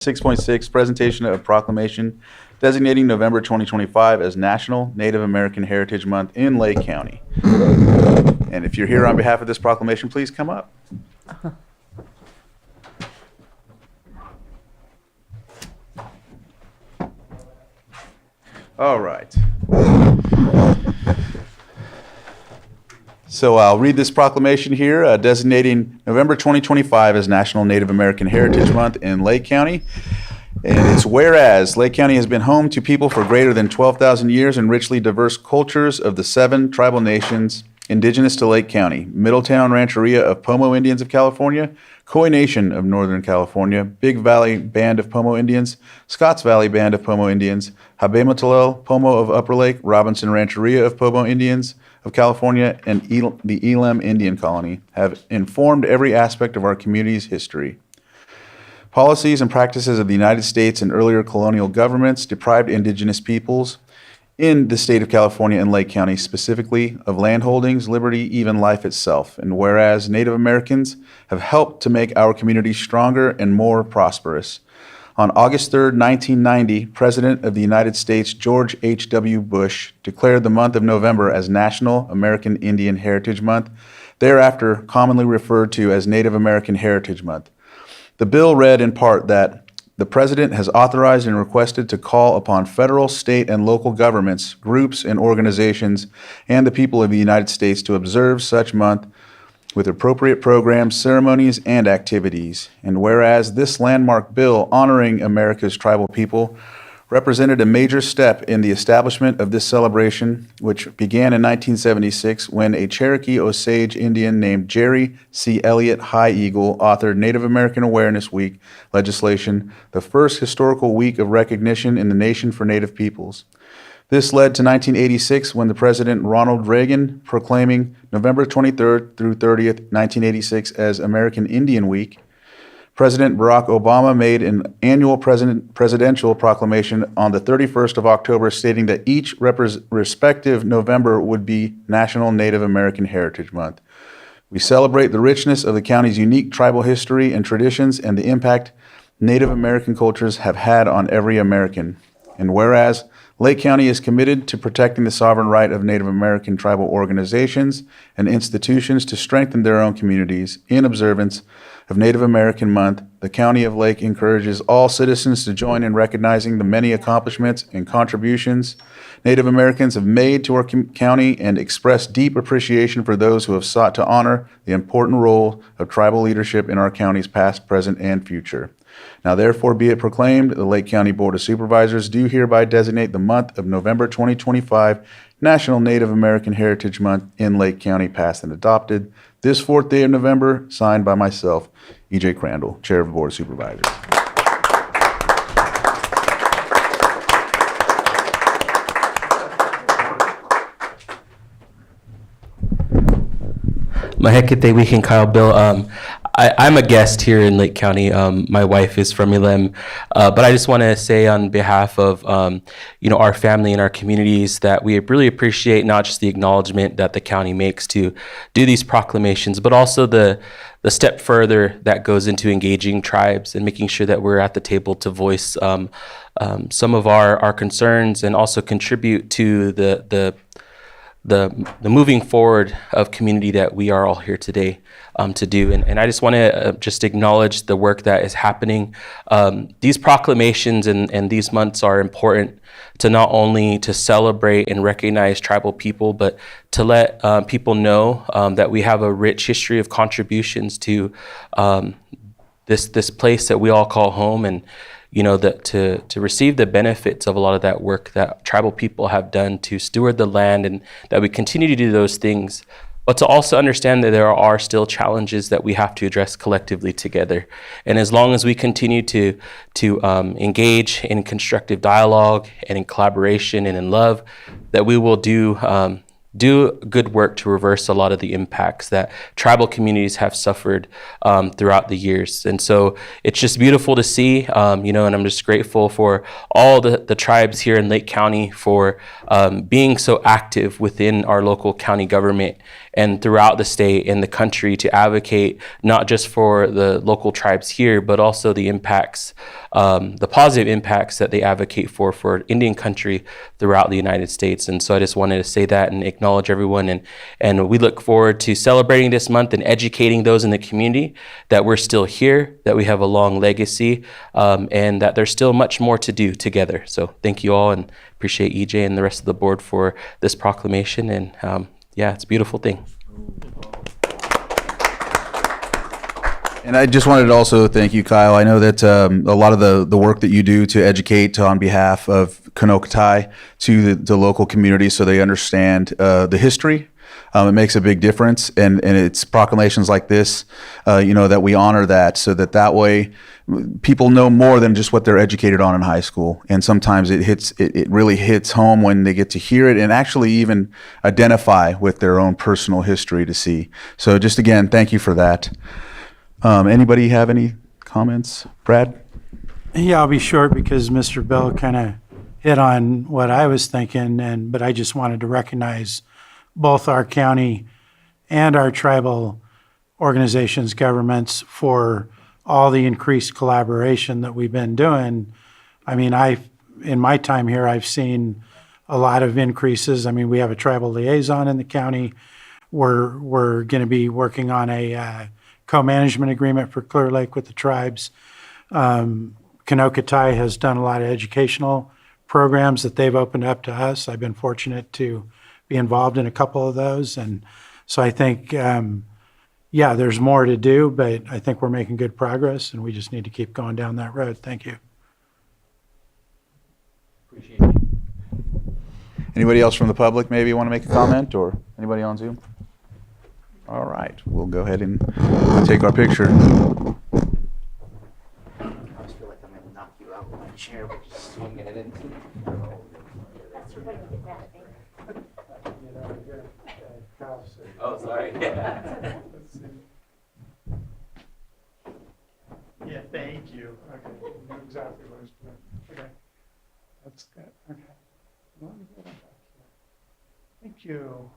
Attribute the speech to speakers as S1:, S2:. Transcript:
S1: 6.6 Presentation of Proclamation designating November 2025 as National Native American Heritage Month in Lake County. And if you're here on behalf of this proclamation, please come up. All right. So I'll read this proclamation here, designating November 2025 as National Native American Heritage Month in Lake County. And it's whereas Lake County has been home to people for greater than 12,000 years and richly diverse cultures of the 7 tribal nations indigenous to Lake County: Middletown Rancheria of Pomo Indians of California, Coy Nation of Northern California, Big Valley Band of Pomo Indians, Scotts Valley Band of Pomo Indians, Habematolel Pomo of Upper Lake, Robinson Rancheria of Pomo Indians of California, and the Elam Indian Colony have informed every aspect of our community's history. Policies and practices of the United States and earlier colonial governments deprived indigenous peoples in the state of California and Lake County specifically of land holdings, liberty, even life itself. And whereas Native Americans have helped to make our community stronger and more prosperous. On August 3rd, 1990, President of the United States George H.W. Bush declared the month of November as National American Indian Heritage Month, thereafter commonly referred to as Native American Heritage Month. The bill read in part that the President has authorized and requested to call upon federal, state, and local governments, groups, and organizations, and the people of the United States to observe such month with appropriate programs, ceremonies, and activities. And whereas this landmark bill honoring America's tribal people represented a major step in the establishment of this celebration, which began in 1976 when a Cherokee Osage Indian named Jerry C. Elliott High Eagle authored Native American Awareness Week legislation, the first historical week of recognition in the nation for Native peoples. This led to 1986 when the President Ronald Reagan proclaiming November 23rd through 30th, 1986 as American Indian Week. President Barack Obama made an annual presidential proclamation on the 31st of October stating that each respective November would be National Native American Heritage Month. We celebrate the richness of the county's unique tribal history and traditions and the impact Native American cultures have had on every American. And whereas Lake County is committed to protecting the sovereign right of Native American tribal organizations and institutions to strengthen their own communities in observance of Native American Month, the County of Lake encourages all citizens to join in recognizing the many accomplishments and contributions Native Americans have made to our county and express deep appreciation for those who have sought to honor the important role of tribal leadership in our county's past, present, and future. Now therefore be it proclaimed, the Lake County Board of Supervisors do hereby designate the month of November 2025 National Native American Heritage Month in Lake County, passed and adopted this 4th day of November, signed by myself, E.J. Crandall, Chair of the Board of Supervisors.
S2: Mahekete Weekend Kyle Bill. I'm a guest here in Lake County. My wife is from Elam, but I just want to say on behalf of our family and our communities that we really appreciate not just the acknowledgement that the county makes to do these proclamations, but also the step further that goes into engaging tribes and making sure that we're at the table to voice some of our concerns and also contribute to the moving forward of community that we are all here today to do. And I just want to just acknowledge the work that is happening. These proclamations and these months are important to not only to celebrate and recognize tribal people, but to let people know that we have a rich history of contributions to this place that we all call home, and that to receive the benefits of a lot of that work that tribal people have done to steward the land, and that we continue to do those things, but to also understand that there are still challenges that we have to address collectively together. And as long as we continue to engage in constructive dialogue and in collaboration and in love, that we will do good work to reverse a lot of the impacts that tribal communities have suffered throughout the years. And so it's just beautiful to see, and I'm just grateful for all the tribes here in Lake County for being so active within our local county government and throughout the state and the country to advocate not just for the local tribes here, but also the impacts, the positive impacts that they advocate for Indian country throughout the United States. And so I just wanted to say that and acknowledge everyone. And we look forward to celebrating this month and educating those in the community that we're still here, that we have a long legacy, and that there's still much more to do together. So thank you all, and appreciate EJ and the rest of the board for this proclamation. And yeah, it's a beautiful thing.
S1: And I just wanted to also thank you, Kyle. I know that a lot of the work that you do to educate on behalf of Kanokatai to the local community so they understand the history. It makes a big difference, and it's proclamations like this, that we honor that, so that way people know more than just what they're educated on in high school. And sometimes it really hits home when they get to hear it and actually even identify with their own personal history to see. So just again, thank you for that. Anybody have any comments? Brad?
S3: Yeah, I'll be short because Mr. Bell kind of hit on what I was thinking, but I just wanted to recognize both our county and our tribal organizations, governments, for all the increased collaboration that we've been doing. I mean, in my time here, I've seen a lot of increases. I mean, we have a tribal liaison in the county. We're going to be working on a co-management agreement for Clear Lake with the tribes. Kanokatai has done a lot of educational programs that they've opened up to us. I've been fortunate to be involved in a couple of those. And so I think, there's more to do, but I think we're making good progress, and we just need to keep going down that road. Thank you.
S2: Appreciate it.
S1: Anybody else from the public maybe want to make a comment, or anybody on Zoom? All right, we'll go ahead and take our picture.
S4: I always feel like I'm gonna knock you out with my chair, but just swinging it into.
S2: Oh, sorry.
S3: Yeah, thank you. Okay, you know exactly what I was doing. Okay, that's good. Okay. Let me get on back here. Thank you.